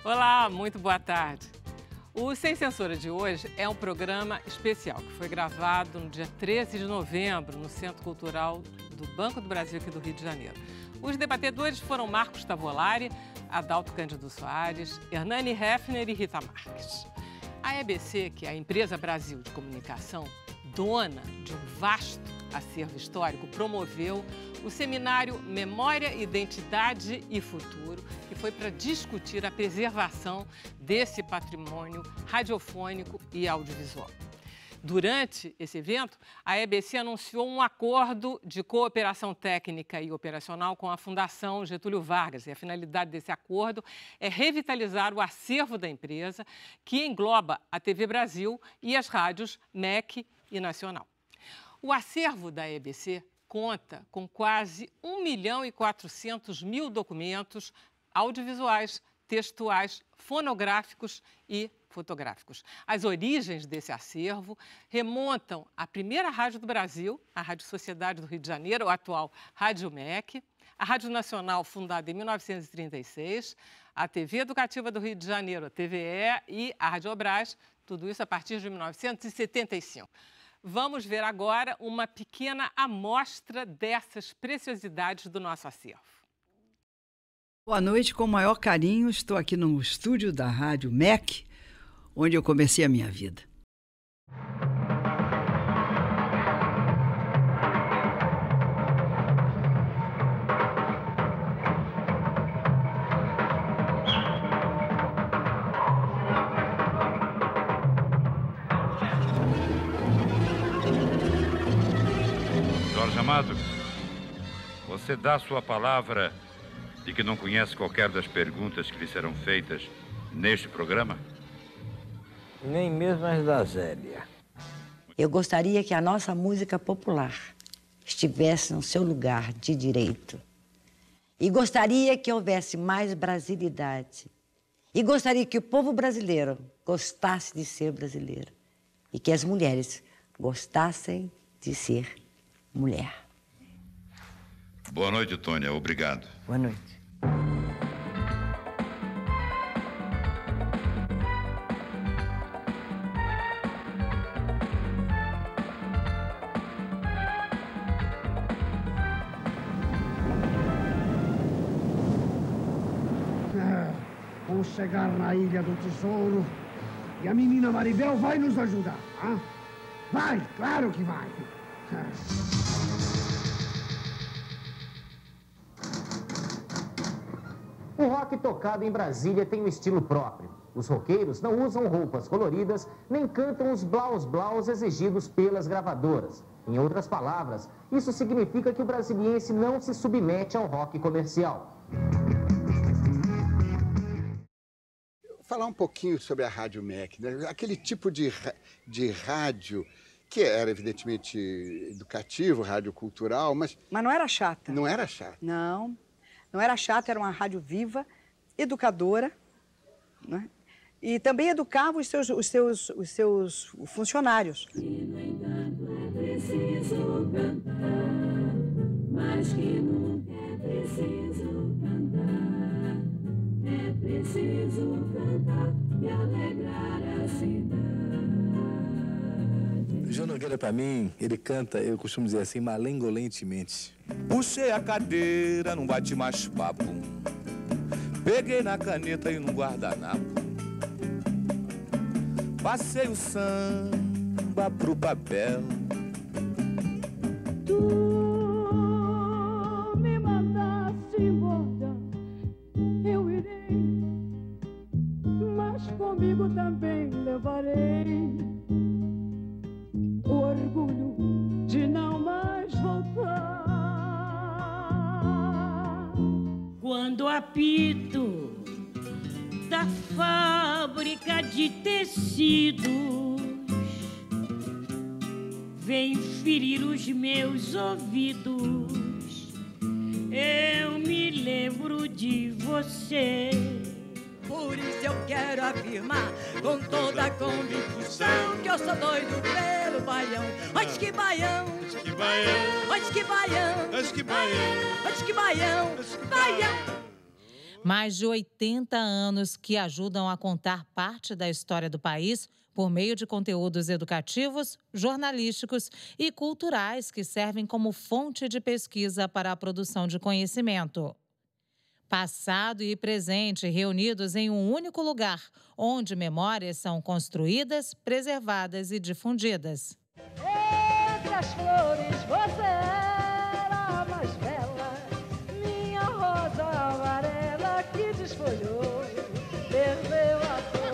Olá, muito boa tarde. O Sem Censura de hoje é um programa especial que foi gravado no dia 13 de novembro no Centro Cultural do Banco do Brasil aqui do Rio de Janeiro. Os debatedores foram Marcos Tavolari, Adalto Cândido Soares, Hernani Heffner e Rita Marques. A EBC, que é a Empresa Brasil de Comunicação, dona de um vasto acervo histórico, promoveu o seminário Memória, Identidade e Futuro, que foi para discutir a preservação desse patrimônio radiofônico e audiovisual. Durante esse evento, a EBC anunciou um acordo de cooperação técnica e operacional com a Fundação Getúlio Vargas. E a finalidade desse acordo é revitalizar o acervo da empresa, que engloba a TV Brasil e as rádios MEC e Nacional. O acervo da EBC conta com quase 1.400.000 documentos audiovisuais, textuais, fonográficos e fotográficos. As origens desse acervo remontam à primeira rádio do Brasil, a Rádio Sociedade do Rio de Janeiro, a atual Rádio MEC, a Rádio Nacional, fundada em 1936, a TV Educativa do Rio de Janeiro, a TVE e a Rádio Brás, tudo isso a partir de 1975. Vamos ver agora uma pequena amostra dessas preciosidades do nosso acervo. Boa noite, com o maior carinho, estou aqui no estúdio da Rádio MEC, onde eu comecei a minha vida. Jorge Amado, você dá sua palavra de que não conhece qualquer das perguntas que lhe serão feitas neste programa? Nem mesmo as da Zélia. Eu gostaria que a nossa música popular estivesse no seu lugar de direito. E gostaria que houvesse mais brasilidade. E gostaria que o povo brasileiro gostasse de ser brasileiro. E que as mulheres gostassem de ser mulher. Boa noite, Tônia. Obrigado. Boa noite. Vamos chegar na Ilha do Tesouro e a menina Maribel vai nos ajudar. Hein? Vai, claro que vai. O rock tocado em Brasília tem um estilo próprio. Os roqueiros não usam roupas coloridas, nem cantam os blaus-blaus exigidos pelas gravadoras. Em outras palavras, isso significa que o brasiliense não se submete ao rock comercial. Falar um pouquinho sobre a Rádio MEC, né? Aquele tipo de rádio que era evidentemente educativo, rádio cultural, mas não era chata. Não era chata. Não era chata, era uma rádio viva, educadora, né? E também educava os seus funcionários. Que no entanto é preciso cantar, mas que nunca é preciso cantar. É preciso cantar e alegrar a cidade. O João Nogueira, para mim, ele canta, eu costumo dizer assim, malengolentemente. Puxei a cadeira, não bate mais papo. Peguei na caneta e no guardanapo. Passei o samba pro papel. Tu me mandaste embora, eu irei, mas comigo também levarei o orgulho de não mais voltar. Quando apito da fábrica de tecidos vem ferir os meus ouvidos, lembro de você. Por isso eu quero afirmar com toda a convicção que eu sou doido pelo baião. Antes que baião, antes que baião, antes que baião, antes que baião, antes que baião, baião. Mais de 80 anos que ajudam a contar parte da história do país por meio de conteúdos educativos, jornalísticos e culturais que servem como fonte de pesquisa para a produção de conhecimento. Passado e presente reunidos em um único lugar, onde memórias são construídas, preservadas e difundidas. Entre as flores você era a mais bela, minha rosa amarela que desfolhou, perdeu a cor.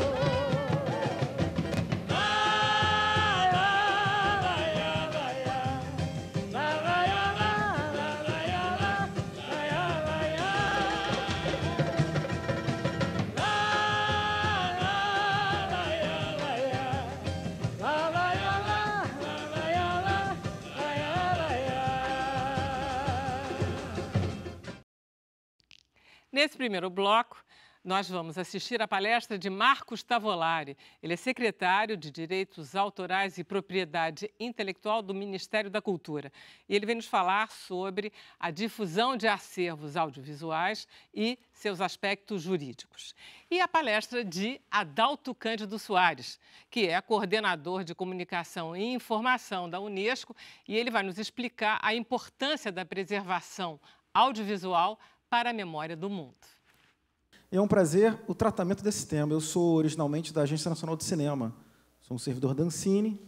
Nesse primeiro bloco, nós vamos assistir a palestra de Marcos Tavolari. Ele é secretário de Direitos Autorais e Propriedade Intelectual do Ministério da Cultura. E ele vem nos falar sobre a difusão de acervos audiovisuais e seus aspectos jurídicos. E a palestra de Adalto Cândido Soares, que é coordenador de Comunicação e Informação da Unesco, e ele vai nos explicar a importância da preservação audiovisual para a memória do mundo. É um prazer o tratamento desse tema. Eu sou originalmente da Agência Nacional de Cinema. Sou um servidor da Ancine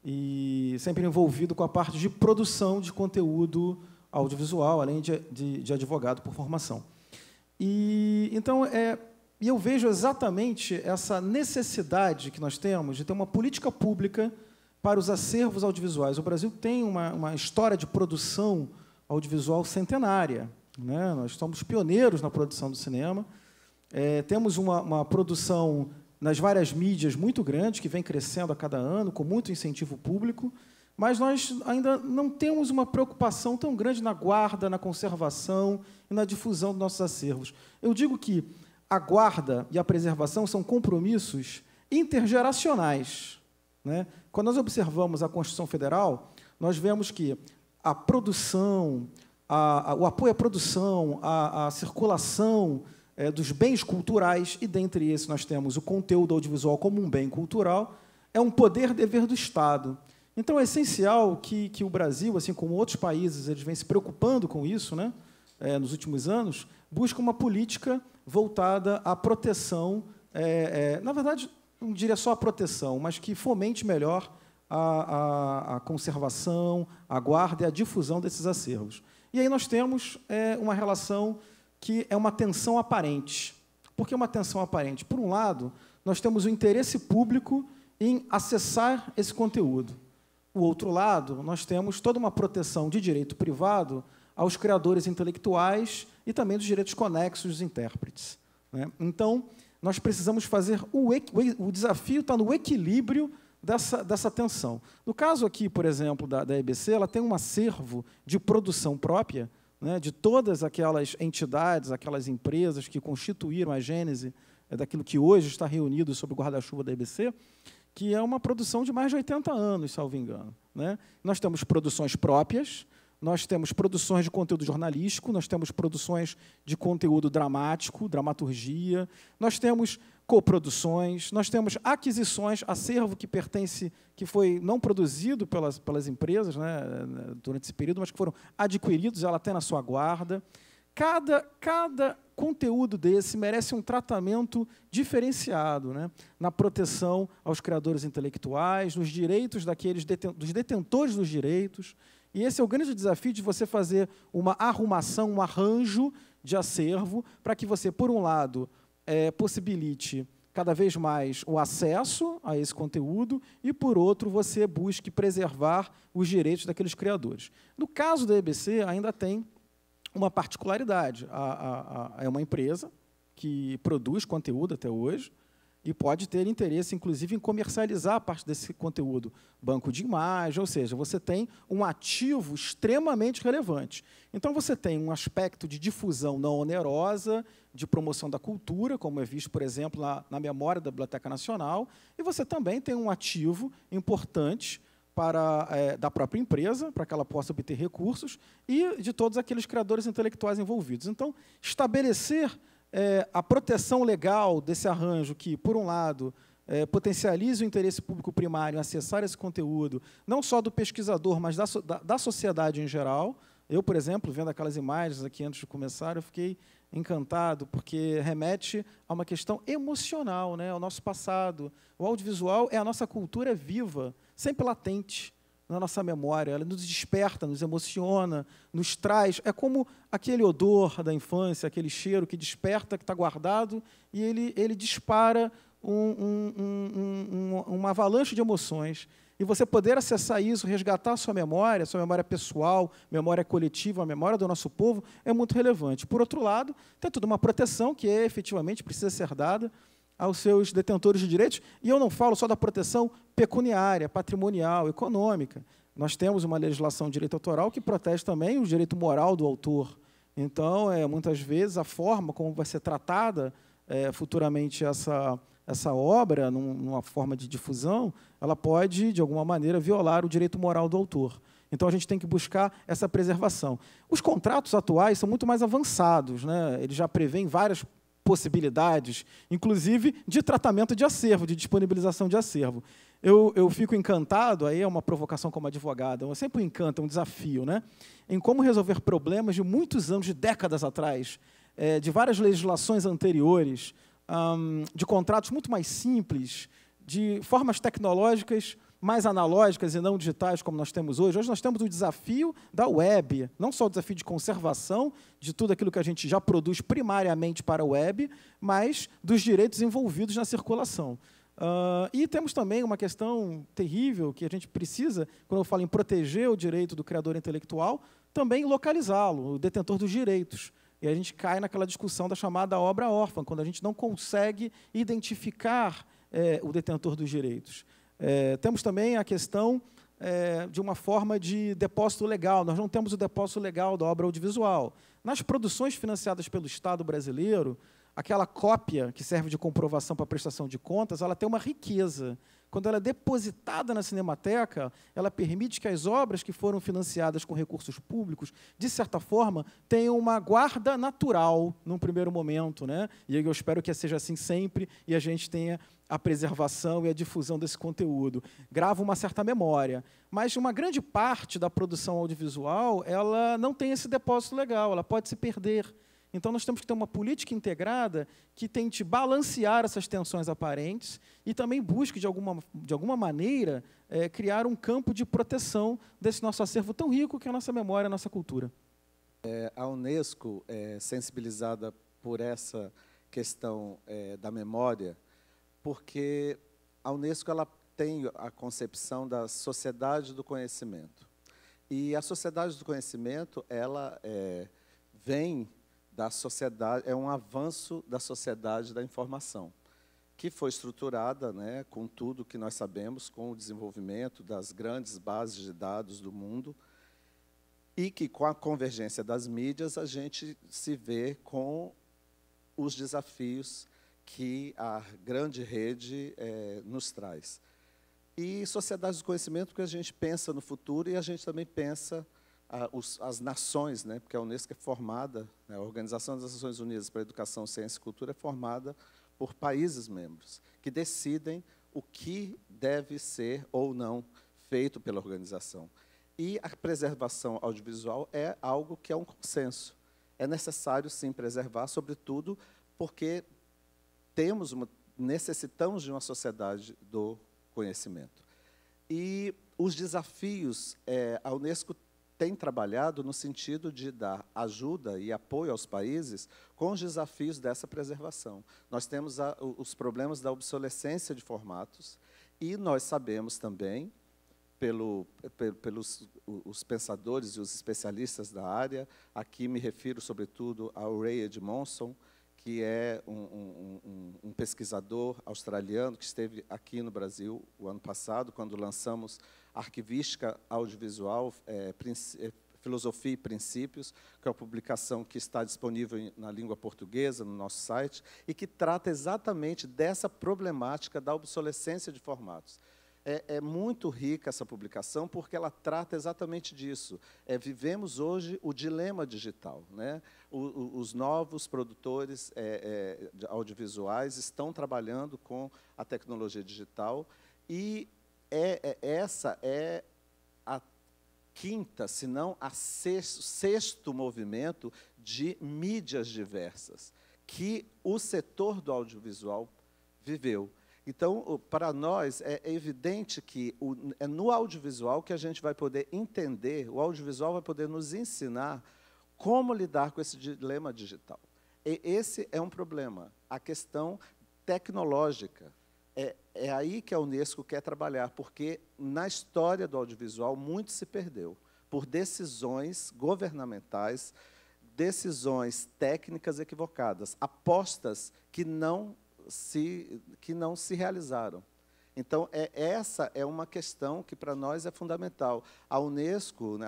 e sempre envolvido com a parte de produção de conteúdo audiovisual, além de advogado por formação. Então, eu vejo exatamente essa necessidade que nós temos de ter uma política pública para os acervos audiovisuais. O Brasil tem uma história de produção audiovisual centenária, né? Nós somos pioneiros na produção do cinema. Temos uma produção nas várias mídias muito grande, que vem crescendo a cada ano, com muito incentivo público, mas nós ainda não temos uma preocupação tão grande na guarda, na conservação e na difusão dos nossos acervos. Eu digo que a guarda e a preservação são compromissos intergeracionais, né? Quando nós observamos a Constituição Federal, nós vemos que a produção, o apoio à produção, a circulação dos bens culturais, e dentre esses nós temos o conteúdo audiovisual como um bem cultural, é um poder-dever do Estado. Então, é essencial que o Brasil, assim como outros países, eles vêm se preocupando com isso, né, nos últimos anos, busca uma política voltada à proteção, na verdade, não diria só a proteção, mas que fomente melhor a conservação, a guarda e a difusão desses acervos. E aí nós temos uma relação que é uma tensão aparente. Por que uma tensão aparente? Por um lado, nós temos o interesse público em acessar esse conteúdo. Do outro lado, nós temos toda uma proteção de direito privado aos criadores intelectuais e também dos direitos conexos dos intérpretes, né? Então, nós precisamos fazer o desafio está no equilíbrio dessa tensão. No caso aqui, por exemplo, da EBC, ela tem um acervo de produção própria, né, de todas aquelas entidades, aquelas empresas que constituíram a gênese daquilo que hoje está reunido sob o guarda-chuva da EBC, que é uma produção de mais de 80 anos, salvo engano, né? Nós temos produções próprias, nós temos produções de conteúdo jornalístico, nós temos produções de conteúdo dramático, dramaturgia, nós temos coproduções, nós temos aquisições, acervo que foi não produzido pelas empresas, né, durante esse período, mas que foram adquiridos, ela tem na sua guarda. Cada conteúdo desse merece um tratamento diferenciado, né, na proteção aos criadores intelectuais, nos direitos dos detentores dos direitos. E esse é o grande desafio de você fazer uma arrumação, um arranjo de acervo, para que você, por um lado, possibilite cada vez mais o acesso a esse conteúdo e, por outro, você busque preservar os direitos daqueles criadores. No caso da EBC, ainda tem uma particularidade. É uma empresa que produz conteúdo até hoje e pode ter interesse, inclusive, em comercializar parte desse conteúdo. Banco de imagem, ou seja, você tem um ativo extremamente relevante. Então, você tem um aspecto de difusão não onerosa, de promoção da cultura, como é visto, por exemplo, na memória da Biblioteca Nacional, e você também tem um ativo importante da própria empresa, para que ela possa obter recursos, e de todos aqueles criadores intelectuais envolvidos. Então, estabelecer a proteção legal desse arranjo que, por um lado, potencialize o interesse público primário em acessar esse conteúdo, não só do pesquisador, mas da sociedade em geral. Eu, por exemplo, vendo aquelas imagens aqui antes de começar, eu fiquei encantado, porque remete a uma questão emocional, né, ao nosso passado. O audiovisual é a nossa cultura viva, sempre latente na nossa memória. Ela nos desperta, nos emociona, nos traz. É como aquele odor da infância, aquele cheiro que desperta, que está guardado, e ele dispara uma avalanche de emoções. E você poder acessar isso, resgatar a sua memória pessoal, memória coletiva, a memória do nosso povo, é muito relevante. Por outro lado, tem toda uma proteção que efetivamente precisa ser dada aos seus detentores de direitos, e eu não falo só da proteção pecuniária, patrimonial, econômica. Nós temos uma legislação de direito autoral que protege também o direito moral do autor. Então, muitas vezes, a forma como vai ser tratada futuramente essa obra, numa forma de difusão, ela pode, de alguma maneira, violar o direito moral do autor. Então, a gente tem que buscar essa preservação. Os contratos atuais são muito mais avançados, né? Eles já prevêem várias possibilidades, inclusive de tratamento de acervo, de disponibilização de acervo. Eu fico encantado, aí é uma provocação como advogado, eu sempre encanto, é um desafio, né? Em como resolver problemas de muitos anos, de décadas atrás, de várias legislações anteriores, de contratos muito mais simples, de formas tecnológicas mais analógicas e não digitais, como nós temos hoje. Hoje nós temos o desafio da web, não só o desafio de conservação de tudo aquilo que a gente já produz primariamente para a web, mas dos direitos envolvidos na circulação. E temos também uma questão terrível que a gente precisa, quando eu falo em proteger o direito do criador intelectual, também localizá-lo, o detentor dos direitos. E a gente cai naquela discussão da chamada obra órfã, quando a gente não consegue identificar o detentor dos direitos. Temos também a questão de uma forma de depósito legal. Nós não temos o depósito legal da obra audiovisual. Nas produções financiadas pelo Estado brasileiro, aquela cópia que serve de comprovação para a prestação de contas, ela tem uma riqueza. Quando ela é depositada na Cinemateca, ela permite que as obras que foram financiadas com recursos públicos, de certa forma, tenham uma guarda natural num primeiro momento, né? E eu espero que seja assim sempre e a gente tenha a preservação e a difusão desse conteúdo. Grava uma certa memória. Mas uma grande parte da produção audiovisual, ela não tem esse depósito legal, ela pode se perder. Então, nós temos que ter uma política integrada que tente balancear essas tensões aparentes e também busque, de alguma maneira, criar um campo de proteção desse nosso acervo tão rico que é a nossa memória, a nossa cultura. A Unesco é sensibilizada por essa questão da memória, porque a Unesco ela tem a concepção da sociedade do conhecimento. E a sociedade do conhecimento ela vem da sociedade, é um avanço da sociedade da informação, que foi estruturada, né, com tudo que nós sabemos, com o desenvolvimento das grandes bases de dados do mundo, e que, com a convergência das mídias, a gente se vê com os desafios que a grande rede nos traz. E sociedade do conhecimento, porque a gente pensa no futuro e a gente também pensa as nações, né, porque a Unesco é formada, né, a Organização das Nações Unidas para a Educação, Ciência e Cultura é formada por países membros, que decidem o que deve ser ou não feito pela organização. E a preservação audiovisual é algo que é um consenso. É necessário, sim, preservar, sobretudo porque necessitamos de uma sociedade do conhecimento. E os desafios, a Unesco tem trabalhado no sentido de dar ajuda e apoio aos países com os desafios dessa preservação. Nós temos os problemas da obsolescência de formatos e nós sabemos também, pelos os pensadores e os especialistas da área, aqui me refiro, sobretudo, ao Ray Edmondson, que é um pesquisador australiano que esteve aqui no Brasil o ano passado, quando lançamos Arquivística Audiovisual, Filosofia e Princípios, que é uma publicação que está disponível na língua portuguesa, no nosso site, e que trata exatamente dessa problemática da obsolescência de formatos. É muito rica essa publicação, porque ela trata exatamente disso. Vivemos hoje o dilema digital, né? Os novos produtores audiovisuais estão trabalhando com a tecnologia digital, e essa é a quinta, se não a sexto movimento de mídias diversas que o setor do audiovisual viveu. Então, para nós, é evidente que é no audiovisual que a gente vai poder entender, o audiovisual vai poder nos ensinar como lidar com esse dilema digital. E esse é um problema, a questão tecnológica. É aí que a Unesco quer trabalhar, porque na história do audiovisual muito se perdeu, por decisões governamentais, decisões técnicas equivocadas, apostas que não se realizaram. Então, essa é uma questão que, para nós, é fundamental. A Unesco,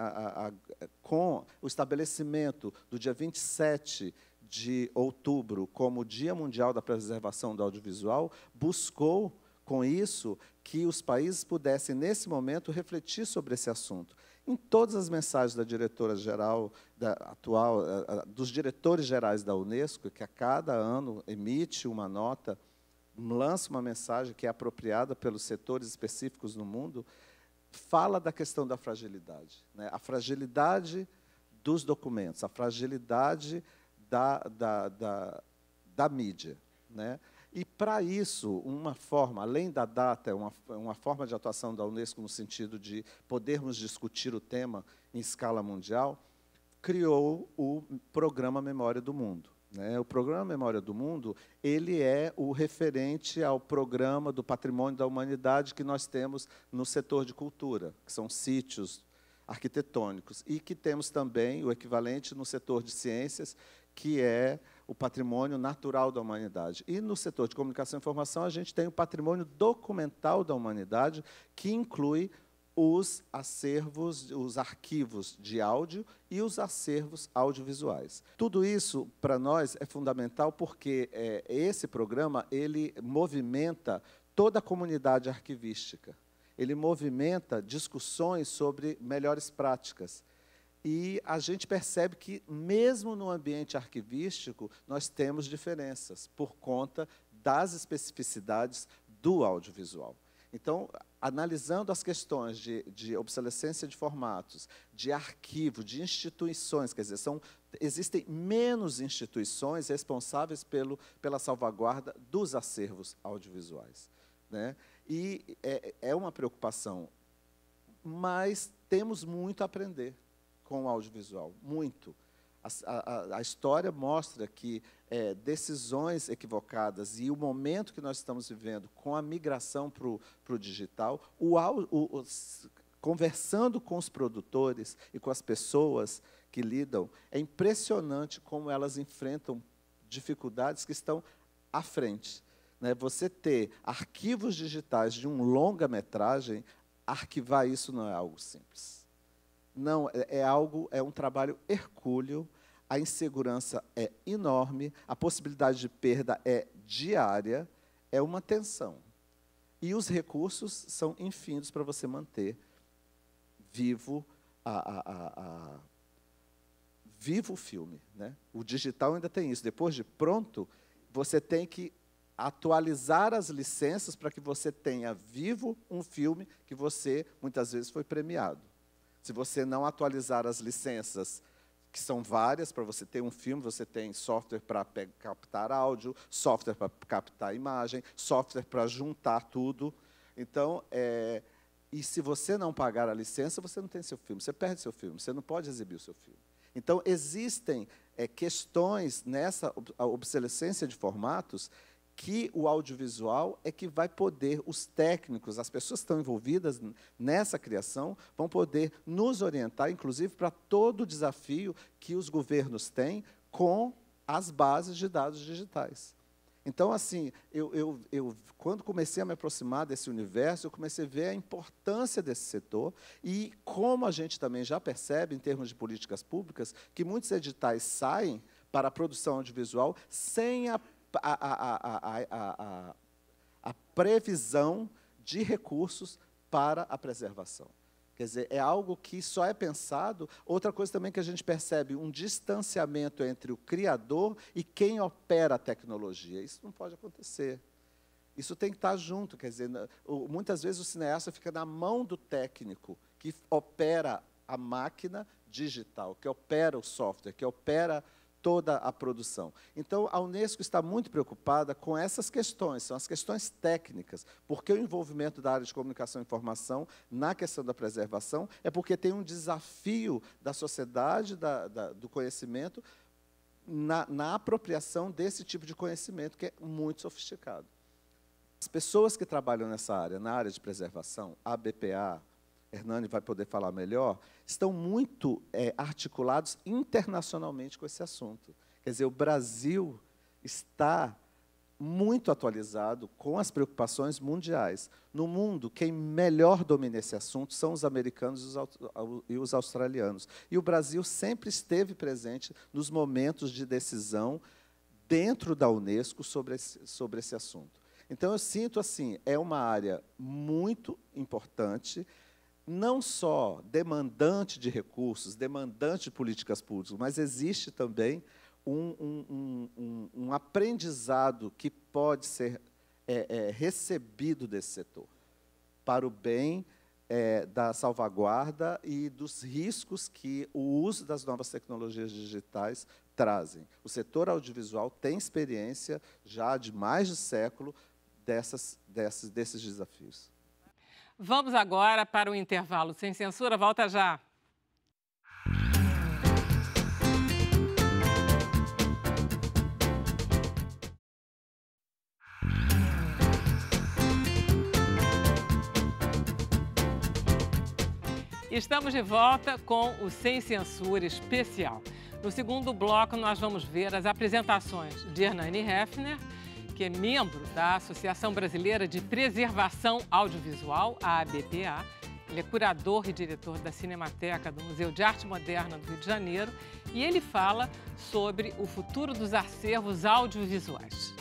com o estabelecimento do dia 27 de outubro como Dia Mundial da Preservação do Audiovisual, buscou, com isso, que os países pudessem, nesse momento, refletir sobre esse assunto. Em todas as mensagens da diretora-geral atual, dos diretores gerais da Unesco, que a cada ano emite uma nota, lança uma mensagem que é apropriada pelos setores específicos no mundo, fala da questão da fragilidade, né? A fragilidade dos documentos, a fragilidade da mídia, né? E, para isso, uma forma, além da data, uma forma de atuação da Unesco no sentido de podermos discutir o tema em escala mundial, criou o Programa Memória do Mundo, né? O Programa Memória do Mundo, ele é o referente ao Programa do Patrimônio da Humanidade que nós temos no setor de cultura, que são sítios arquitetônicos, e que temos também o equivalente no setor de ciências, que é o patrimônio natural da humanidade. E no setor de comunicação e informação, a gente tem o patrimônio documental da humanidade, que inclui os acervos, os arquivos de áudio e os acervos audiovisuais. Tudo isso, para nós, é fundamental porque esse programa ele movimenta toda a comunidade arquivística. Ele movimenta discussões sobre melhores práticas. E a gente percebe que, mesmo no ambiente arquivístico, nós temos diferenças, por conta das especificidades do audiovisual. Então, analisando as questões de obsolescência de formatos, de arquivo, de instituições, quer dizer, existem menos instituições responsáveis pela salvaguarda dos acervos audiovisuais, né? E é uma preocupação, mas temos muito a aprender com o audiovisual, muito. A história mostra que decisões equivocadas e o momento que nós estamos vivendo com a migração para o digital, conversando com os produtores e com as pessoas que lidam, é impressionante como elas enfrentam dificuldades que estão à frente, né? Você ter arquivos digitais de um longa-metragem, arquivar isso não é algo simples. Não, é um trabalho hercúleo, a insegurança é enorme, a possibilidade de perda é diária, é uma tensão. E os recursos são infindos para você manter vivo vivo o filme, né? O digital ainda tem isso. Depois de pronto, você tem que atualizar as licenças para que você tenha vivo um filme que você, muitas vezes, foi premiado. Se você não atualizar as licenças, que são várias, para você ter um filme, você tem software para captar áudio, software para captar imagem, software para juntar tudo. Então, e se você não pagar a licença, você não tem seu filme, você perde seu filme, você não pode exibir o seu filme. Então, existem questões nessa obsolescência de formatos que o audiovisual é que vai poder, os técnicos, as pessoas que estão envolvidas nessa criação, vão poder nos orientar, inclusive, para todo o desafio que os governos têm com as bases de dados digitais. Então, assim, quando comecei a me aproximar desse universo, eu comecei a ver a importância desse setor e como a gente também já percebe, em termos de políticas públicas, que muitos editais saem para a produção audiovisual sem a previsão de recursos para a preservação. Quer dizer, é algo que só é pensado. Outra coisa também que a gente percebe, um distanciamento entre o criador e quem opera a tecnologia. Isso não pode acontecer. Isso tem que estar junto. Quer dizer, muitas vezes o cineasta fica na mão do técnico que opera a máquina digital, que opera o software, que opera toda a produção. Então, a Unesco está muito preocupada com essas questões, são as questões técnicas, porque o envolvimento da área de comunicação e informação na questão da preservação é porque tem um desafio da sociedade do conhecimento na apropriação desse tipo de conhecimento, que é muito sofisticado. As pessoas que trabalham nessa área, na área de preservação, a BPA, Hernani vai poder falar melhor, estão muito articulados internacionalmente com esse assunto. Quer dizer, o Brasil está muito atualizado com as preocupações mundiais. No mundo, quem melhor domina esse assunto são os americanos e os australianos. E o Brasil sempre esteve presente nos momentos de decisão dentro da Unesco sobre esse assunto. Então, eu sinto assim, é uma área muito importante, não só demandante de recursos, demandante de políticas públicas, mas existe também um aprendizado que pode ser recebido desse setor, para o bem da salvaguarda e dos riscos que o uso das novas tecnologias digitais trazem. O setor audiovisual tem experiência, já de mais de século, desses desafios. Vamos agora para o intervalo sem censura. Volta já. Estamos de volta com o Sem Censura especial. No segundo bloco, nós vamos ver as apresentações de Hernani Heffner, que é membro da Associação Brasileira de Preservação Audiovisual, a ABPA. Ele é curador e diretor da Cinemateca do Museu de Arte Moderna do Rio de Janeiro e ele fala sobre o futuro dos acervos audiovisuais.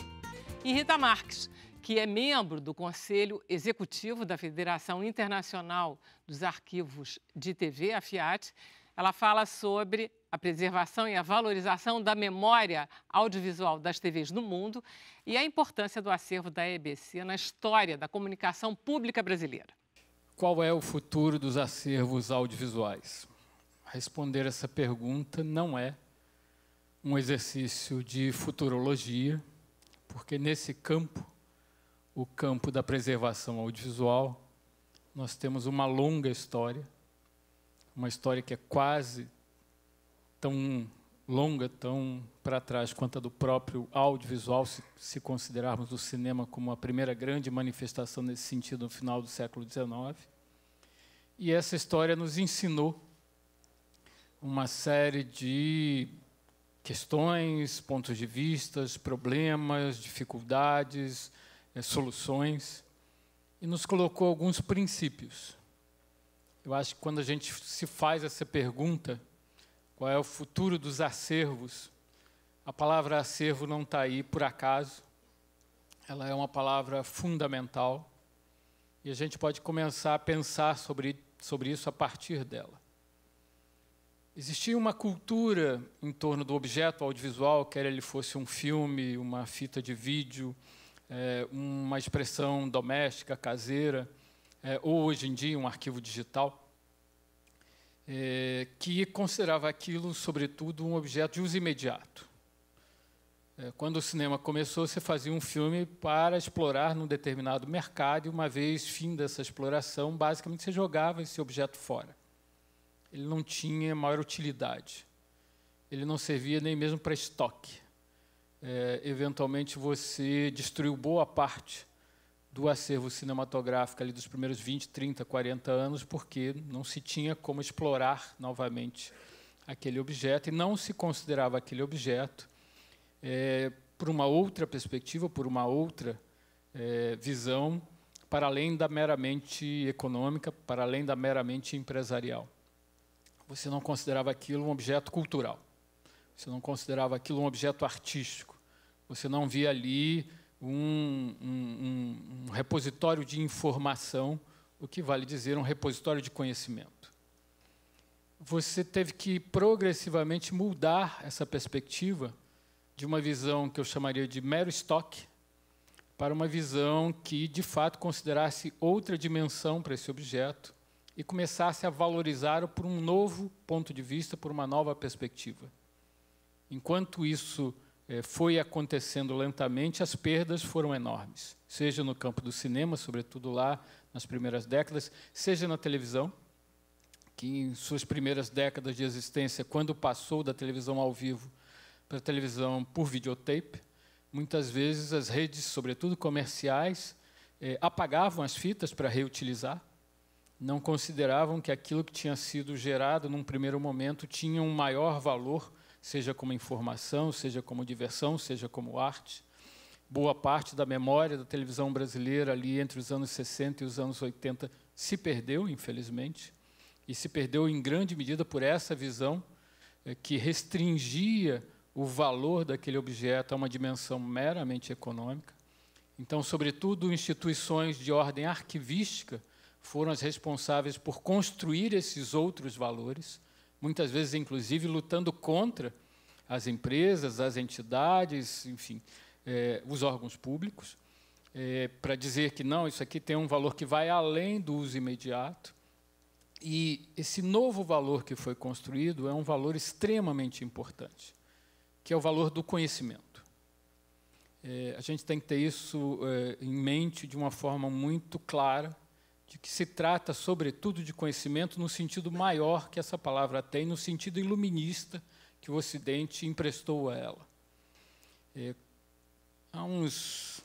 E Rita Marques, que é membro do Conselho Executivo da Federação Internacional dos Arquivos de TV, a FIAT, ela fala sobre a preservação e a valorização da memória audiovisual das TVs no mundo e a importância do acervo da EBC na história da comunicação pública brasileira. Qual é o futuro dos acervos audiovisuais? Responder essa pergunta não é um exercício de futurologia, porque nesse campo, o campo da preservação audiovisual, nós temos uma longa história, uma história que é quase tão longa, tão para trás quanto a do próprio audiovisual, se considerarmos o cinema como a primeira grande manifestação nesse sentido no final do século XIX. E essa história nos ensinou uma série de questões, pontos de vista, problemas, dificuldades, soluções, e nos colocou alguns princípios. Eu acho que quando a gente se faz essa pergunta, qual é o futuro dos acervos, a palavra acervo não está aí por acaso, ela é uma palavra fundamental, e a gente pode começar a pensar sobre isso a partir dela. Existia uma cultura em torno do objeto audiovisual, quer ele fosse um filme, uma fita de vídeo, uma expressão doméstica, caseira, ou hoje em dia um arquivo digital, que considerava aquilo, sobretudo, um objeto de uso imediato. Quando o cinema começou, você fazia um filme para explorar num determinado mercado, e uma vez fim dessa exploração, basicamente você jogava esse objeto fora. Ele não tinha maior utilidade. Ele não servia nem mesmo para estoque. Eventualmente, você destruiu boa parte do acervo cinematográfico ali dos primeiros 20, 30, 40 anos, porque não se tinha como explorar novamente aquele objeto, e não se considerava aquele objeto por uma outra perspectiva, por uma outra visão, para além da meramente econômica, para além da meramente empresarial. Você não considerava aquilo um objeto cultural, você não considerava aquilo um objeto artístico, você não via ali um repositório de informação, o que vale dizer um repositório de conhecimento. Você teve que progressivamente mudar essa perspectiva de uma visão que eu chamaria de mero estoque para uma visão que, de fato, considerasse outra dimensão para esse objeto e começasse a valorizá-lo por um novo ponto de vista, por uma nova perspectiva. Enquanto isso foi acontecendo lentamente, as perdas foram enormes, seja no campo do cinema, sobretudo lá nas primeiras décadas, seja na televisão, que em suas primeiras décadas de existência, quando passou da televisão ao vivo para a televisão por videotape, muitas vezes as redes, sobretudo comerciais, apagavam as fitas para reutilizar, não consideravam que aquilo que tinha sido gerado num primeiro momento tinha um maior valor, seja como informação, seja como diversão, seja como arte. Boa parte da memória da televisão brasileira ali entre os anos 60 e os anos 80 se perdeu, infelizmente, e se perdeu em grande medida por essa visão que restringia o valor daquele objeto a uma dimensão meramente econômica. Então, sobretudo, instituições de ordem arquivística foram as responsáveis por construir esses outros valores, muitas vezes, inclusive, lutando contra as empresas, as entidades, enfim, os órgãos públicos, para dizer que não, isso aqui tem um valor que vai além do uso imediato. E esse novo valor que foi construído é um valor extremamente importante, que é o valor do conhecimento. A gente tem que ter isso em mente de uma forma muito clara, de que se trata, sobretudo, de conhecimento no sentido maior que essa palavra tem, no sentido iluminista que o Ocidente emprestou a ela. Há uns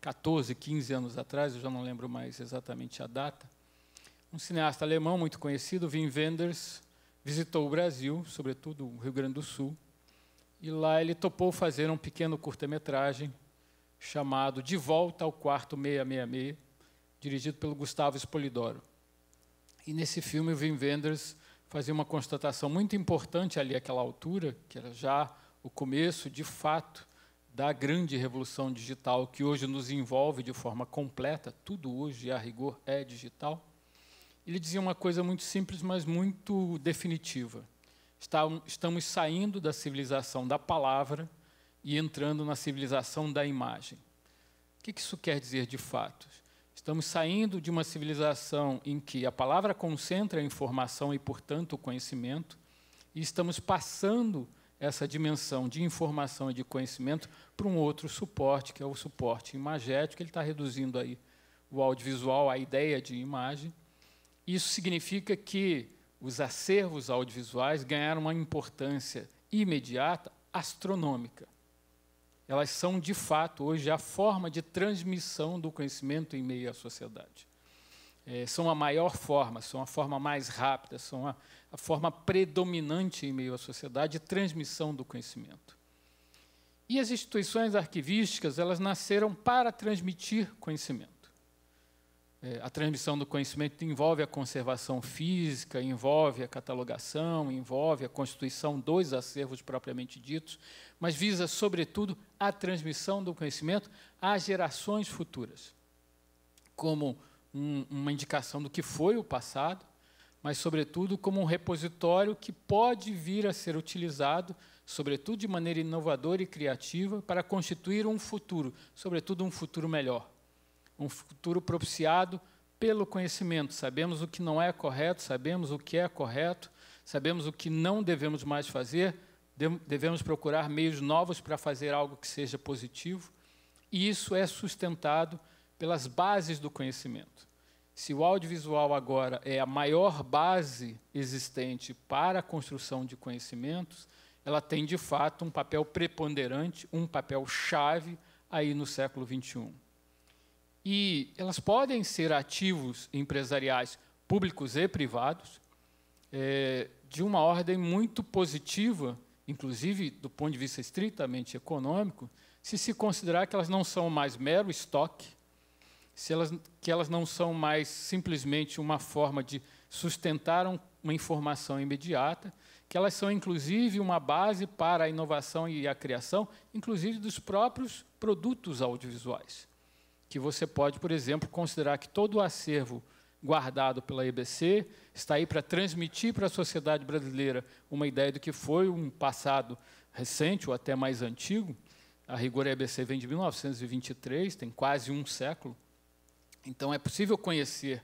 14, 15 anos atrás, eu já não lembro mais exatamente a data, um cineasta alemão muito conhecido, Wim Wenders, visitou o Brasil, sobretudo o Rio Grande do Sul, e lá ele topou fazer um pequeno curta-metragem chamado De Volta ao Quarto 666, dirigido pelo Gustavo Spolidoro. E nesse filme o Wim Wenders fazia uma constatação muito importante ali àquela altura, que era já o começo, de fato, da grande revolução digital que hoje nos envolve de forma completa, tudo hoje, a rigor, é digital. Ele dizia uma coisa muito simples, mas muito definitiva. Estamos saindo da civilização da palavra e entrando na civilização da imagem. O que isso quer dizer de fato? Estamos saindo de uma civilização em que a palavra concentra a informação e, portanto, o conhecimento, e estamos passando essa dimensão de informação e de conhecimento para um outro suporte, que é o suporte imagético. Ele está reduzindo aí o audiovisual à ideia de imagem. Isso significa que os acervos audiovisuais ganharam uma importância imediata astronômica. Elas são, de fato, hoje, a forma de transmissão do conhecimento em meio à sociedade. São a maior forma, são a forma mais rápida, são a forma predominante em meio à sociedade de transmissão do conhecimento. E as instituições arquivísticas, elas nasceram para transmitir conhecimento. A transmissão do conhecimento envolve a conservação física, envolve a catalogação, envolve a constituição dos acervos propriamente ditos, mas visa, sobretudo, a transmissão do conhecimento às gerações futuras, como uma indicação do que foi o passado, mas, sobretudo, como um repositório que pode vir a ser utilizado, sobretudo de maneira inovadora e criativa, para constituir um futuro, sobretudo um futuro melhor. Um futuro propiciado pelo conhecimento. Sabemos o que não é correto, sabemos o que é correto, sabemos o que não devemos mais fazer, devemos procurar meios novos para fazer algo que seja positivo, e isso é sustentado pelas bases do conhecimento. Se o audiovisual agora é a maior base existente para a construção de conhecimentos, ela tem, de fato, um papel preponderante, um papel chave aí no século XXI. E elas podem ser ativos empresariais públicos e privados de uma ordem muito positiva inclusive do ponto de vista estritamente econômico, se considerar que elas não são mais mero estoque, que elas não são mais simplesmente uma forma de sustentar uma informação imediata, que elas são, inclusive, uma base para a inovação e a criação, inclusive dos próprios produtos audiovisuais. Que você pode, por exemplo, considerar que todo o acervo guardado pela EBC está aí para transmitir para a sociedade brasileira uma ideia do que foi um passado recente ou até mais antigo. A rigor, a EBC vem de 1923, tem quase um século. Então, é possível conhecer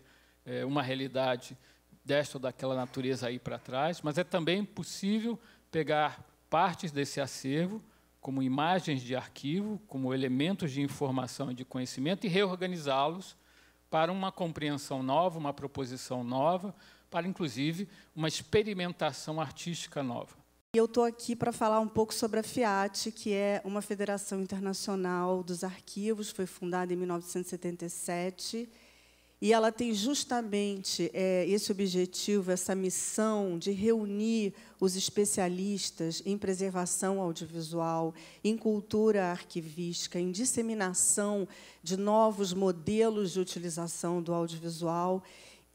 uma realidade desta ou daquela natureza aí para trás, mas é também possível pegar partes desse acervo, como imagens de arquivo, como elementos de informação e de conhecimento, e reorganizá-los para uma compreensão nova, uma proposição nova, para, inclusive, uma experimentação artística nova. Eu estou aqui para falar um pouco sobre a FIAT, que é uma federação internacional dos arquivos, foi fundada em 1977, e ela tem justamente esse objetivo, essa missão de reunir os especialistas em preservação audiovisual, em cultura arquivística, em disseminação de novos modelos de utilização do audiovisual,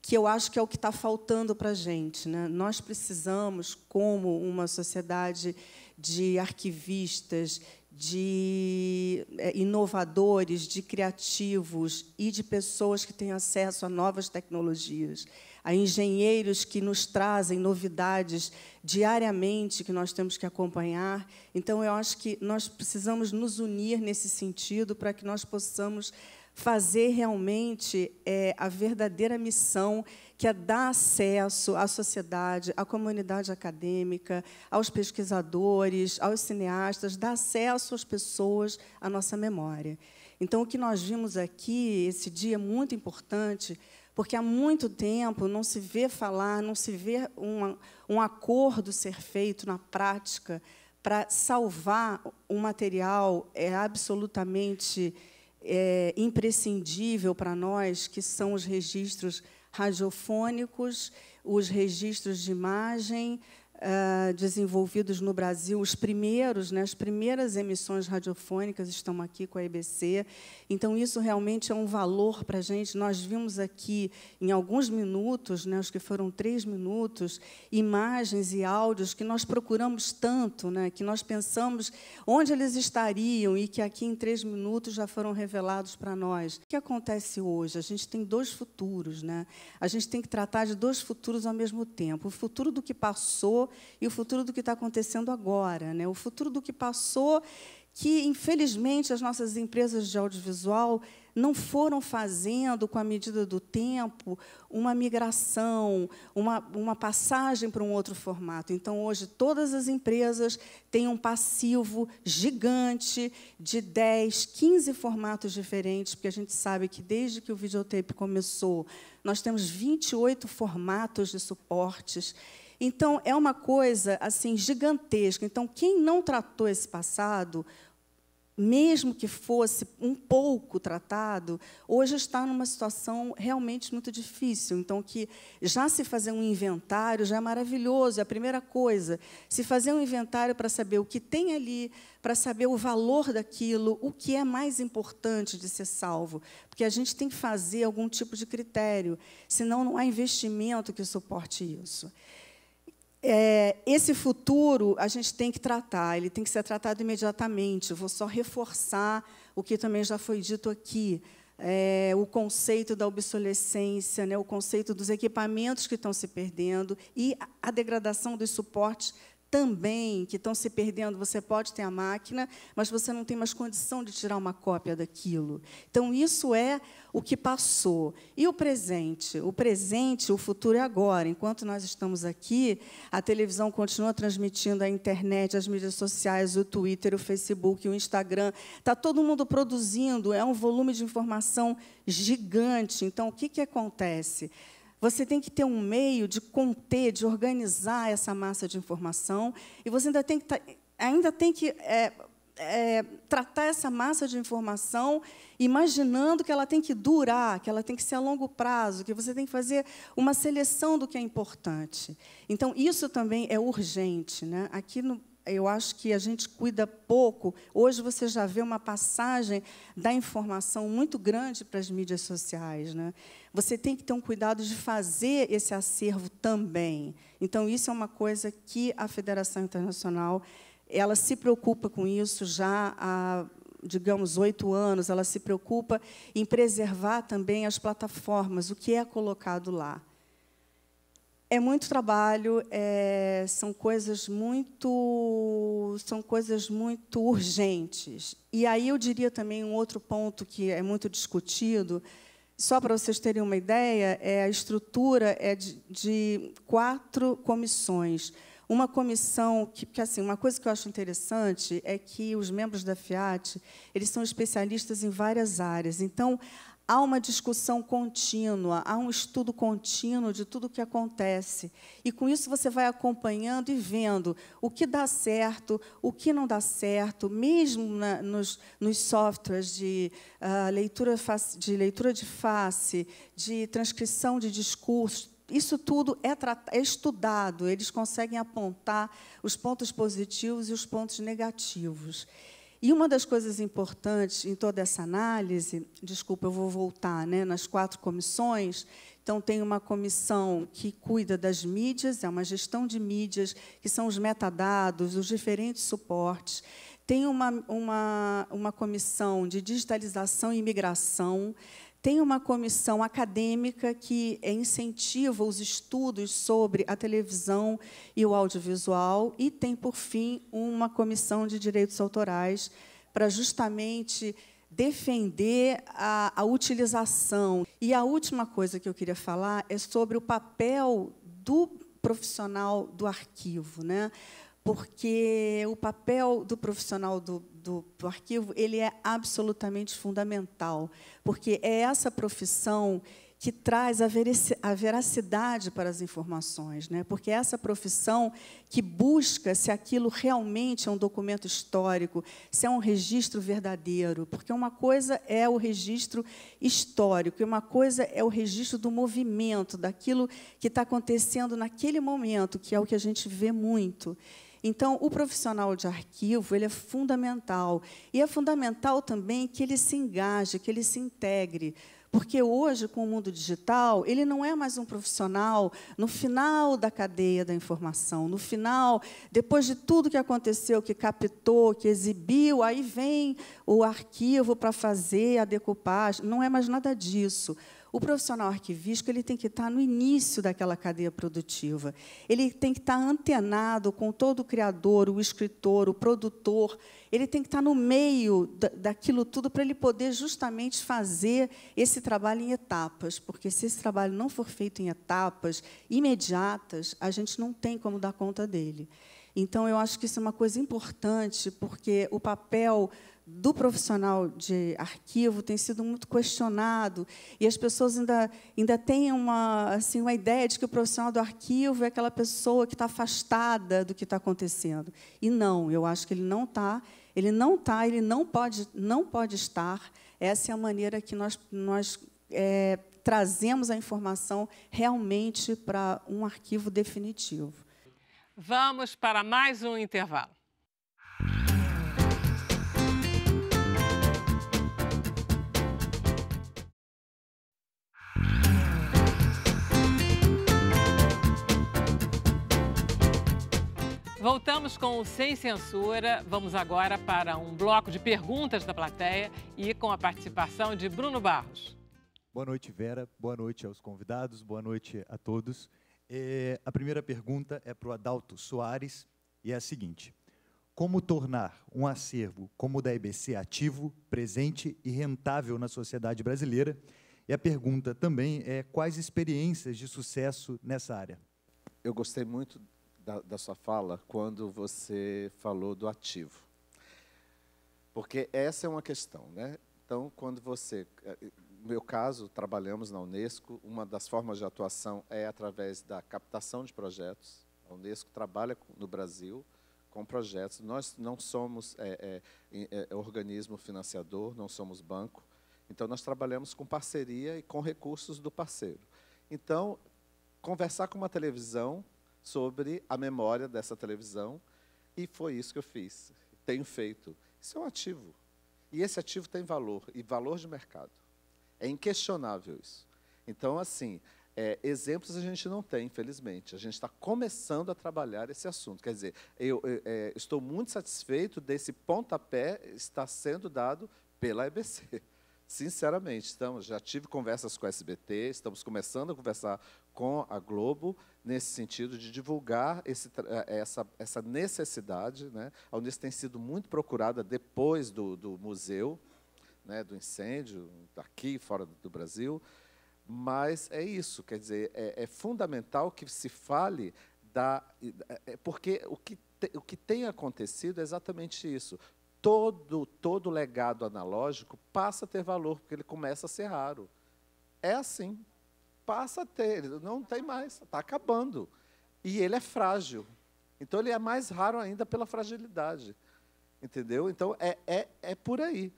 que eu acho que é o que está faltando para a gente, né? Nós precisamos, como uma sociedade de arquivistas, de inovadores, de criativos e de pessoas que têm acesso a novas tecnologias, a engenheiros que nos trazem novidades diariamente que nós temos que acompanhar. Então, eu acho que nós precisamos nos unir nesse sentido para que nós possamos fazer realmente a verdadeira missão, que é dar acesso à sociedade, à comunidade acadêmica, aos pesquisadores, aos cineastas, dar acesso às pessoas à nossa memória. Então, o que nós vimos aqui, esse dia é muito importante, porque há muito tempo não se vê falar, não se vê um acordo ser feito na prática para salvar um material absolutamente imprescindível para nós, que são os registros radiofônicos, os registros de imagem desenvolvidos no Brasil, os primeiros, né, as primeiras emissões radiofônicas estão aqui com a EBC. Então, isso realmente é um valor para a gente. Nós vimos aqui, em alguns minutos, né, acho que foram 3 minutos, imagens e áudios que nós procuramos tanto, né, que nós pensamos onde eles estariam e que aqui, em 3 minutos, já foram revelados para nós. O que acontece hoje? A gente tem 2 futuros, né? A gente tem que tratar de 2 futuros ao mesmo tempo. O futuro do que passou e o futuro do que está acontecendo agora, né? O futuro do que passou, que, infelizmente, as nossas empresas de audiovisual não foram fazendo, com a medida do tempo, uma migração, uma passagem para um outro formato. Então, hoje, todas as empresas têm um passivo gigante de 10, 15 formatos diferentes, porque a gente sabe que, desde que o videotape começou, nós temos 28 formatos de suportes. Então, é uma coisa assim gigantesca. Então, quem não tratou esse passado, mesmo que fosse um pouco tratado, hoje está numa situação realmente muito difícil. Então, que já se fazer um inventário já é maravilhoso, é a primeira coisa. Se fazer um inventário para saber o que tem ali, para saber o valor daquilo, o que é mais importante de ser salvo. Porque a gente tem que fazer algum tipo de critério, senão não há investimento que suporte isso. Esse futuro a gente tem que tratar, ele tem que ser tratado imediatamente. Eu vou só reforçar o que também já foi dito aqui, o conceito da obsolescência, né, o conceito dos equipamentos que estão se perdendo e a degradação dos suportes também, que estão se perdendo. Você pode ter a máquina, mas você não tem mais condição de tirar uma cópia daquilo. Então, isso é o que passou. E o presente? O futuro é agora. Enquanto nós estamos aqui, a televisão continua transmitindo, a internet, as mídias sociais, o Twitter, o Facebook, o Instagram. Está todo mundo produzindo, é um volume de informação gigante. Então, o que acontece? Você tem que ter um meio de conter, de organizar essa massa de informação, e você ainda tem que tratar essa massa de informação imaginando que ela tem que durar, que ela tem que ser a longo prazo, que você tem que fazer uma seleção do que é importante. Então, isso também é urgente, né? Aqui eu acho que a gente cuida pouco. Hoje você já vê uma passagem da informação muito grande para as mídias sociais, né? Você tem que ter um cuidado de fazer esse acervo também. Então, isso é uma coisa que a Federação Internacional ela se preocupa com isso já há, digamos, 8 anos. Ela se preocupa em preservar também as plataformas, o que é colocado lá. É muito trabalho, são coisas muito urgentes. E aí eu diria também um outro ponto que é muito discutido, só para vocês terem uma ideia, a estrutura é de 4 comissões. Uma comissão que assim, uma coisa que eu acho interessante é que os membros da FIAT, eles são especialistas em várias áreas. Então, há uma discussão contínua, há um estudo contínuo de tudo o que acontece. E, com isso, você vai acompanhando e vendo o que dá certo, o que não dá certo, mesmo nos softwares de leitura de face, de transcrição de discursos. Isso tudo é estudado, eles conseguem apontar os pontos positivos e os pontos negativos. E uma das coisas importantes em toda essa análise, desculpa, eu vou voltar, né, nas 4 comissões. Então, tem uma comissão que cuida das mídias, é uma gestão de mídias, que são os metadados, os diferentes suportes. Tem uma comissão de digitalização e imigração. Tem uma comissão acadêmica que incentiva os estudos sobre a televisão e o audiovisual, e tem, por fim, uma comissão de direitos autorais para justamente defender a utilização. E a última coisa que eu queria falar é sobre o papel do profissional do arquivo, né? Porque o papel do profissional do arquivo ele é absolutamente fundamental, porque é essa profissão que traz a veracidade para as informações, né? Porque é essa profissão que busca se aquilo realmente é um documento histórico, se é um registro verdadeiro, porque uma coisa é o registro histórico e uma coisa é o registro do movimento, daquilo que está acontecendo naquele momento, que é o que a gente vê muito. Então, o profissional de arquivo ele é fundamental. E é fundamental também que ele se engaje, que ele se integre. Porque hoje, com o mundo digital, ele não é mais um profissional no final da cadeia da informação. No final, depois de tudo que aconteceu, que captou, que exibiu, aí vem o arquivo para fazer a decupagem. Não é mais nada disso. O profissional arquivístico ele tem que estar no início daquela cadeia produtiva. Ele tem que estar antenado com todo o criador, o escritor, o produtor. Ele tem que estar no meio daquilo tudo para ele poder justamente fazer esse trabalho em etapas. Porque, se esse trabalho não for feito em etapas imediatas, a gente não tem como dar conta dele. Então, eu acho que isso é uma coisa importante, porque o papel do profissional de arquivo tem sido muito questionado, e as pessoas ainda têm uma ideia de que o profissional do arquivo é aquela pessoa que está afastada do que está acontecendo. E não, eu acho que ele não está, ele não pode estar. Essa é a maneira que nós trazemos a informação realmente para um arquivo definitivo. Vamos para mais um intervalo. Voltamos com o Sem Censura. Vamos agora para um bloco de perguntas da plateia e com a participação de Bruno Barros. Boa noite, Vera. Boa noite aos convidados. Boa noite a todos. A primeira pergunta é para o Adalto Soares e é a seguinte: como tornar um acervo como o da EBC ativo, presente e rentável na sociedade brasileira? E a pergunta também é quais experiências de sucesso nessa área? Eu gostei muito da sua fala quando você falou do ativo. Porque essa é uma questão, né? Então, quando você... No meu caso, trabalhamos na Unesco, uma das formas de atuação é através da captação de projetos. A Unesco trabalha no Brasil com projetos. Nós não somos organismo financiador, não somos banco. Então, nós trabalhamos com parceria e com recursos do parceiro. Então, conversar com uma televisão sobre a memória dessa televisão, E foi isso que eu fiz. Tenho feito. Isso é um ativo. E esse ativo tem valor, e valor de mercado. É inquestionável isso. Então, assim, exemplos a gente não tem, infelizmente. A gente está começando a trabalhar esse assunto. Quer dizer, eu estou muito satisfeito desse pontapé estar sendo dado pela EBC. Sinceramente, então, já tive conversas com a SBT, estamos começando a conversar com a Globo, nesse sentido de divulgar essa necessidade, né? A Unesco tem sido muito procurada depois do museu, né, do incêndio, aqui e fora do Brasil, mas é isso, quer dizer, é fundamental que se fale porque o que tem acontecido é exatamente isso. Todo legado analógico passa a ter valor, porque ele começa a ser raro. É assim, passa a ter, não tem mais, está acabando. E ele é frágil. Então, ele é mais raro ainda pela fragilidade. Entendeu? Então, é por aí.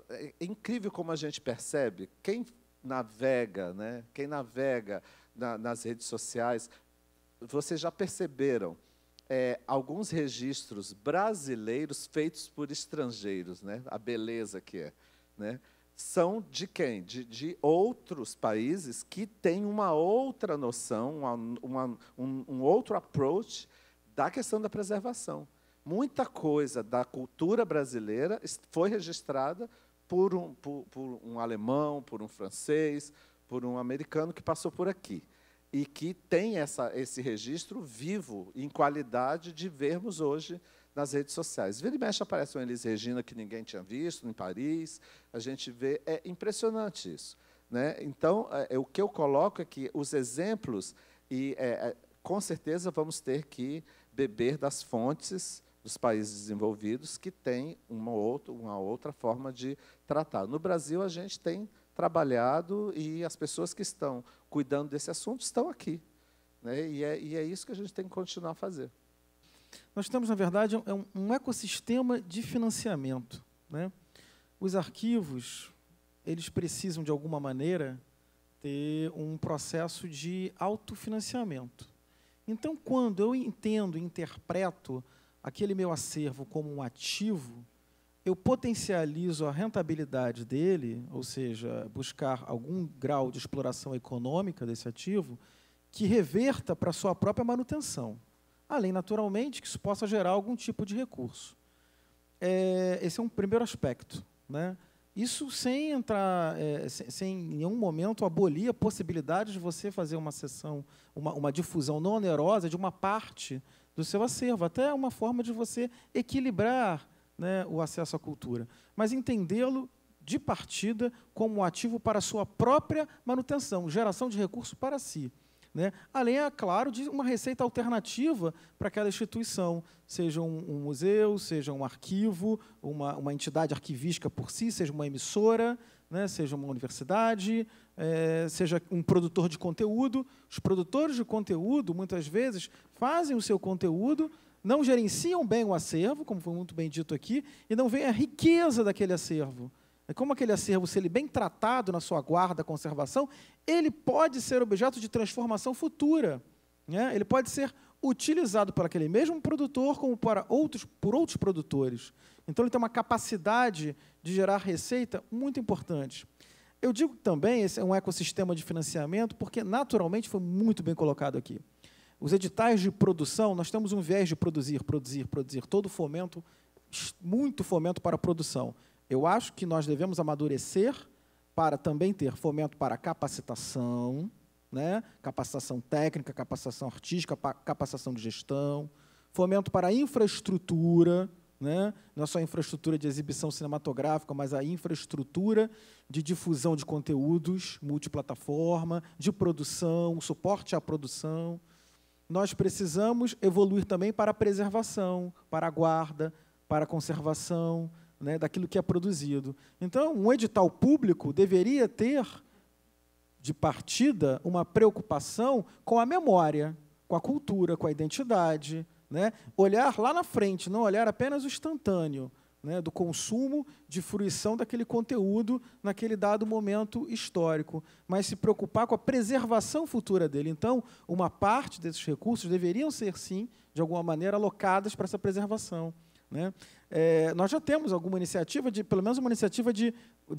É incrível como a gente percebe, quem navega, né? Quem navega nas redes sociais, vocês já perceberam, alguns registros brasileiros feitos por estrangeiros, né? A beleza que é, né? São de quem? De outros países que têm uma outra noção, um outro approach da questão da preservação. Muita coisa da cultura brasileira foi registrada por um alemão, por um francês, por um americano que passou por aqui. E que tem esse registro vivo, em qualidade, de vermos hoje nas redes sociais. Vira e mexe aparece uma Elis Regina que ninguém tinha visto, em Paris, a gente vê, é impressionante isso, né? Então, o que eu coloco é que os exemplos, com certeza vamos ter que beber das fontes dos países desenvolvidos que têm uma outra forma de tratar. No Brasil, a gente tem trabalhado e as pessoas que estão cuidando desse assunto estão aqui, né? E é isso que a gente tem que continuar a fazer. Nós temos, na verdade, um ecossistema de financiamento, né? Os arquivos, eles precisam, de alguma maneira, ter um processo de autofinanciamento. Então, quando eu entendo e interpreto aquele meu acervo como um ativo, eu potencializo a rentabilidade dele, ou seja, buscar algum grau de exploração econômica desse ativo que reverta para a sua própria manutenção. Além, naturalmente, que isso possa gerar algum tipo de recurso. Esse é um primeiro aspecto, né? Isso sem entrar, sem em nenhum momento abolir a possibilidade de você fazer uma sessão, uma difusão não onerosa de uma parte do seu acervo, até uma forma de você equilibrar, né, o acesso à cultura, mas entendê-lo de partida como um ativo para a sua própria manutenção, geração de recurso para si. Né? Além, é claro, de uma receita alternativa para aquela instituição, seja um museu, seja um arquivo, uma entidade arquivística por si, seja uma emissora, né, seja uma universidade, seja um produtor de conteúdo. Os produtores de conteúdo, muitas vezes, fazem o seu conteúdo, não gerenciam bem o acervo, como foi muito bem dito aqui, e não veem a riqueza daquele acervo. Como aquele acervo, se ele bem tratado na sua guarda, conservação, ele pode ser objeto de transformação futura, né? Ele pode ser utilizado por aquele mesmo produtor como por outros produtores. Então, ele tem uma capacidade de gerar receita muito importante. Eu digo também, esse é um ecossistema de financiamento, porque, naturalmente, foi muito bem colocado aqui. Os editais de produção, nós temos um viés de produzir, todo fomento, muito fomento para a produção. Eu acho que nós devemos amadurecer para também ter fomento para capacitação, né? Capacitação técnica, capacitação artística, capacitação de gestão, fomento para a infraestrutura, né? Não é só a infraestrutura de exibição cinematográfica, mas a infraestrutura de difusão de conteúdos, multiplataforma, de produção, suporte à produção. Nós precisamos evoluir também para a preservação, para a guarda, para a conservação, né, daquilo que é produzido. Então, um edital público deveria ter, de partida, uma preocupação com a memória, com a cultura, com a identidade, né? Olhar lá na frente, não olhar apenas o instantâneo, né, do consumo, de fruição daquele conteúdo naquele dado momento histórico, mas se preocupar com a preservação futura dele. Então, uma parte desses recursos deveriam ser, sim, de alguma maneira, alocadas para essa preservação, né? Nós já temos alguma iniciativa, pelo menos uma iniciativa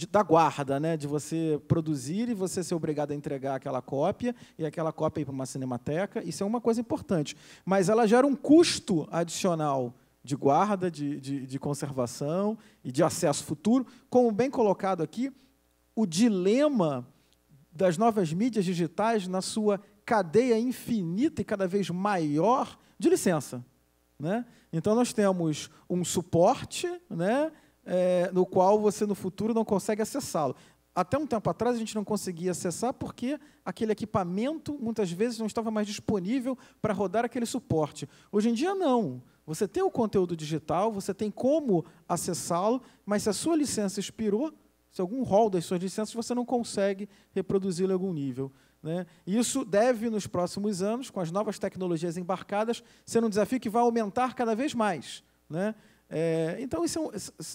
da guarda, né? De você produzir e você ser obrigado a entregar aquela cópia, e aquela cópia ir para uma cinemateca. Isso é uma coisa importante. Mas ela gera um custo adicional de guarda, de conservação e de acesso futuro. Como bem colocado aqui, o dilema das novas mídias digitais na sua cadeia infinita e cada vez maior de licença, né? Então, nós temos um suporte, né, no qual você, no futuro, não consegue acessá-lo. Até um tempo atrás, a gente não conseguia acessar porque aquele equipamento, muitas vezes, não estava mais disponível para rodar aquele suporte. Hoje em dia, não. Você tem o conteúdo digital, você tem como acessá-lo, mas se a sua licença expirou, se algum rol das suas licenças, você não consegue reproduzi-lo em algum nível, né? Isso deve, nos próximos anos, com as novas tecnologias embarcadas, ser um desafio que vai aumentar cada vez mais, né? Então,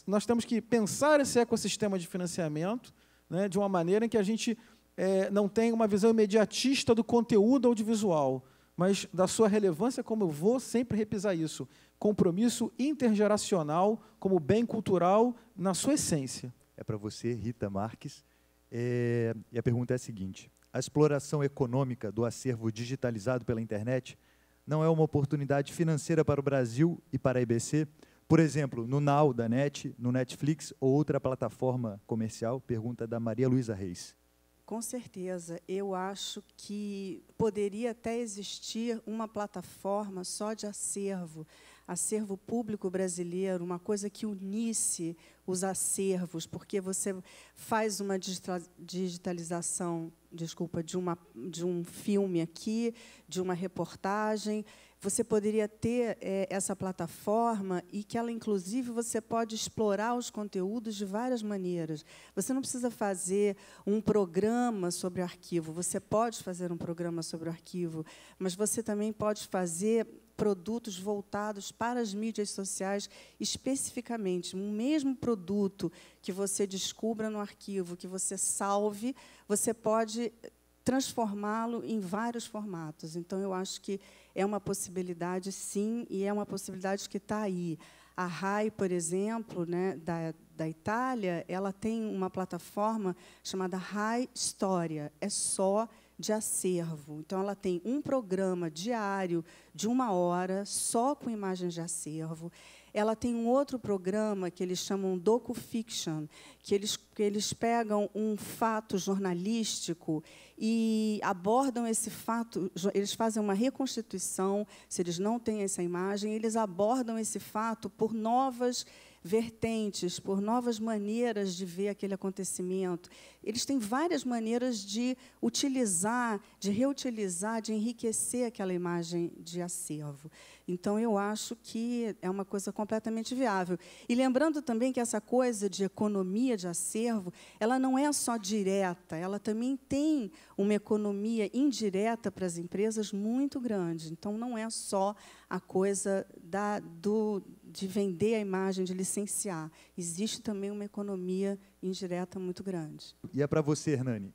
nós temos que pensar esse ecossistema de financiamento, né, de uma maneira em que a gente não tenha uma visão imediatista do conteúdo audiovisual, mas da sua relevância, como eu vou sempre repisar isso, compromisso intergeracional como bem cultural na sua essência. É para você, Rita Marques. E a pergunta é a seguinte: a exploração econômica do acervo digitalizado pela internet não é uma oportunidade financeira para o Brasil e para a EBC? Por exemplo, no Now da NET, no Netflix ou outra plataforma comercial? Pergunta da Maria Luísa Reis. Com certeza. Eu acho que poderia até existir uma plataforma só de acervo público brasileiro, uma coisa que unisse os acervos, porque você faz uma digitalização, de um filme aqui, de uma reportagem. Você poderia ter essa plataforma e que ela, inclusive, você pode explorar os conteúdos de várias maneiras. Você não precisa fazer um programa sobre arquivo. Você pode fazer um programa sobre o arquivo, mas você também pode fazer produtos voltados para as mídias sociais especificamente. Um mesmo produto que você descubra no arquivo, que você salve, você pode transformá-lo em vários formatos. Então, eu acho que é uma possibilidade, sim, e é uma possibilidade que está aí. A RAI, por exemplo, né, da Itália, ela tem uma plataforma chamada RAI Storia, é só de acervo. Então, ela tem um programa diário de 1 hora, só com imagens de acervo. Ela tem um outro programa que eles chamam docu-fiction, que eles pegam um fato jornalístico e abordam esse fato, eles fazem uma reconstituição, se eles não têm essa imagem, eles abordam esse fato por novas vertentes, por novas maneiras de ver aquele acontecimento. Eles têm várias maneiras de utilizar, de reutilizar, de enriquecer aquela imagem de acervo. Então, eu acho que é uma coisa completamente viável. E lembrando também que essa coisa de economia de acervo, ela não é só direta, ela também tem uma economia indireta para as empresas muito grande. Então, não é só a coisa de vender a imagem, de licenciar. Existe também uma economia indireta muito grande. E é para você, Hernani,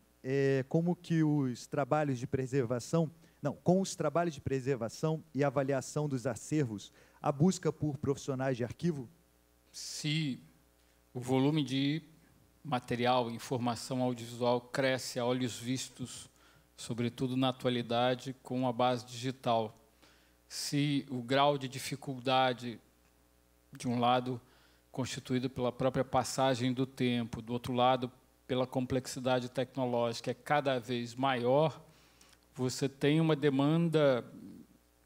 como que os trabalhos de preservação, com os trabalhos de preservação e avaliação dos acervos, a busca por profissionais de arquivo? Se o volume de material, informação audiovisual cresce a olhos vistos, sobretudo na atualidade, com a base digital, se o grau de dificuldade, de um lado, constituído pela própria passagem do tempo, do outro lado, pela complexidade tecnológica, é cada vez maior, você tem uma demanda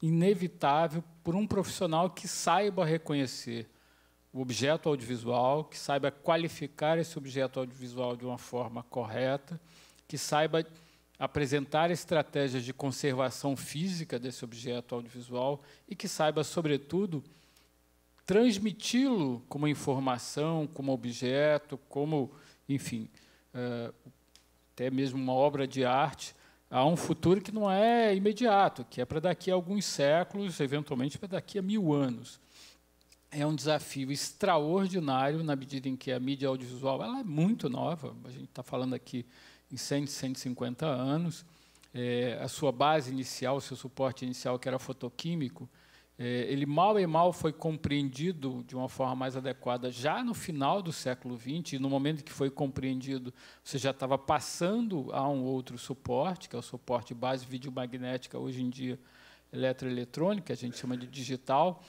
inevitável por um profissional que saiba reconhecer o objeto audiovisual, que saiba qualificar esse objeto audiovisual de uma forma correta, que saiba apresentar estratégias de conservação física desse objeto audiovisual e que saiba, sobretudo, transmiti-lo como informação, como objeto, como, enfim, até mesmo uma obra de arte, a um futuro que não é imediato, que é para daqui a alguns séculos, eventualmente para daqui a 1000 anos. É um desafio extraordinário, na medida em que a mídia audiovisual ela é muito nova, a gente está falando aqui em 100, 150 anos, a sua base inicial, o seu suporte inicial, que era fotoquímico, ele mal e mal foi compreendido de uma forma mais adequada já no final do século XX, e no momento que foi compreendido, você já estava passando a um outro suporte, que é o suporte base videomagnética, hoje em dia eletroeletrônica, a gente chama de digital,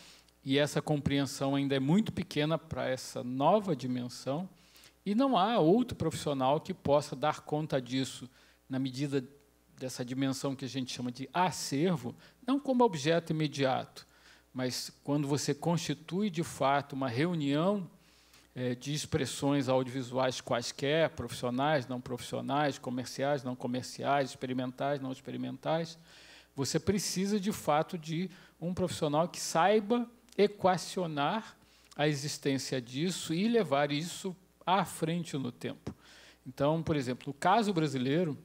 e essa compreensão ainda é muito pequena para essa nova dimensão, e não há outro profissional que possa dar conta disso na medida dessa dimensão que a gente chama de acervo, não como objeto imediato, mas quando você constitui, de fato, uma reunião de expressões audiovisuais quaisquer, profissionais, não profissionais, comerciais, não comerciais, experimentais, não experimentais, você precisa, de fato, de um profissional que saiba equacionar a existência disso e levar isso à frente no tempo. Então, por exemplo, no caso brasileiro,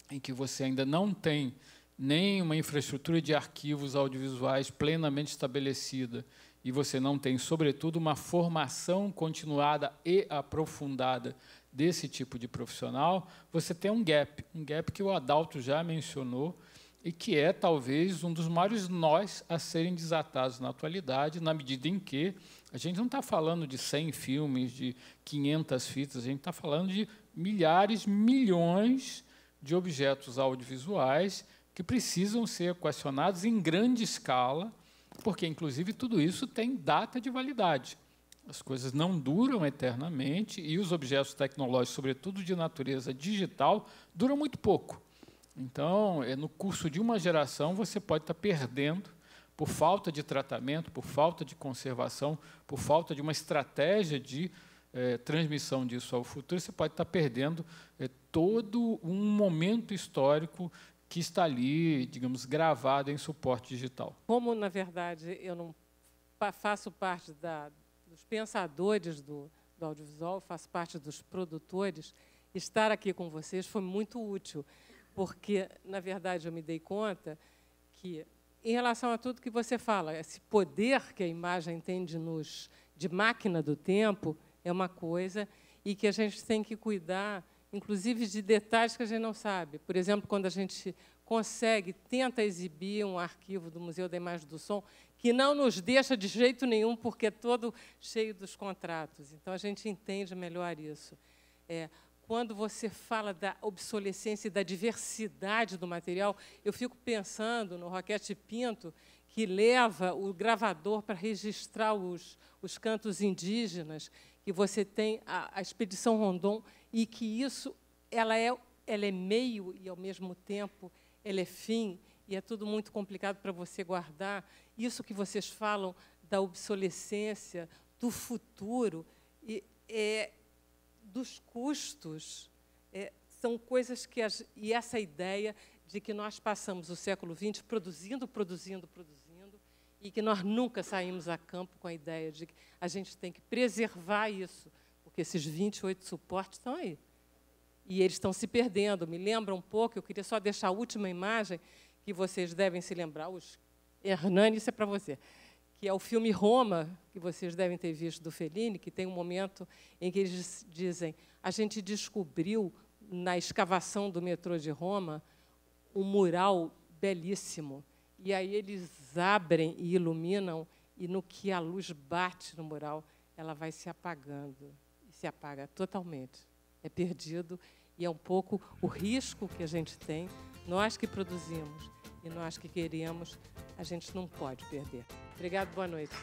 em que você ainda não tem nem uma infraestrutura de arquivos audiovisuais plenamente estabelecida e você não tem, sobretudo, uma formação continuada e aprofundada desse tipo de profissional, você tem um gap que o Adalto já mencionou, e que é, talvez, um dos maiores nós a serem desatados na atualidade, na medida em que a gente não está falando de 100 filmes, de 500 fitas, a gente está falando de milhares, milhões de objetos audiovisuais que precisam ser equacionados em grande escala, porque, inclusive, tudo isso tem data de validade. As coisas não duram eternamente e os objetos tecnológicos, sobretudo de natureza digital, duram muito pouco. Então, no curso de uma geração, você pode estar perdendo, por falta de tratamento, por falta de conservação, por falta de uma estratégia de transmissão disso ao futuro, você pode estar perdendo todo um momento histórico que está ali, digamos, gravado em suporte digital. Como, na verdade, eu não faço parte dos pensadores do audiovisual, faço parte dos produtores, estar aqui com vocês foi muito útil, porque, na verdade, eu me dei conta que, em relação a tudo que você fala, esse poder que a imagem tem de máquina do tempo é uma coisa, e que a gente tem que cuidar, inclusive, de detalhes que a gente não sabe. Por exemplo, quando a gente tenta exibir um arquivo do Museu da Imagem e do Som, que não nos deixa de jeito nenhum, porque é todo cheio dos contratos. Então, a gente entende melhor isso. Quando você fala da obsolescência e da diversidade do material, eu fico pensando no Roquete Pinto, que leva o gravador para registrar os cantos indígenas, que você tem a Expedição Rondon, e que isso ela é meio e, ao mesmo tempo, ela é fim, e é tudo muito complicado para você guardar. Isso que vocês falam da obsolescência, do futuro, dos custos, são coisas que... E essa ideia de que nós passamos o século XX produzindo, e que nós nunca saímos a campo com a ideia de que a gente tem que preservar isso, porque esses 28 suportes estão aí. E eles estão se perdendo. Me lembra um pouco, eu queria só deixar a última imagem, que vocês devem se lembrar. Hernani, isso é para você. Que é o filme Roma, que vocês devem ter visto, do Fellini, que tem um momento em que eles dizem: a gente descobriu, na escavação do metrô de Roma, um mural belíssimo. E aí eles abrem e iluminam, e no que a luz bate no mural, ela vai se apagando, e se apaga totalmente. É perdido, e é um pouco o risco que a gente tem, nós que produzimos e nós que queremos, a gente não pode perder. Obrigado, boa noite.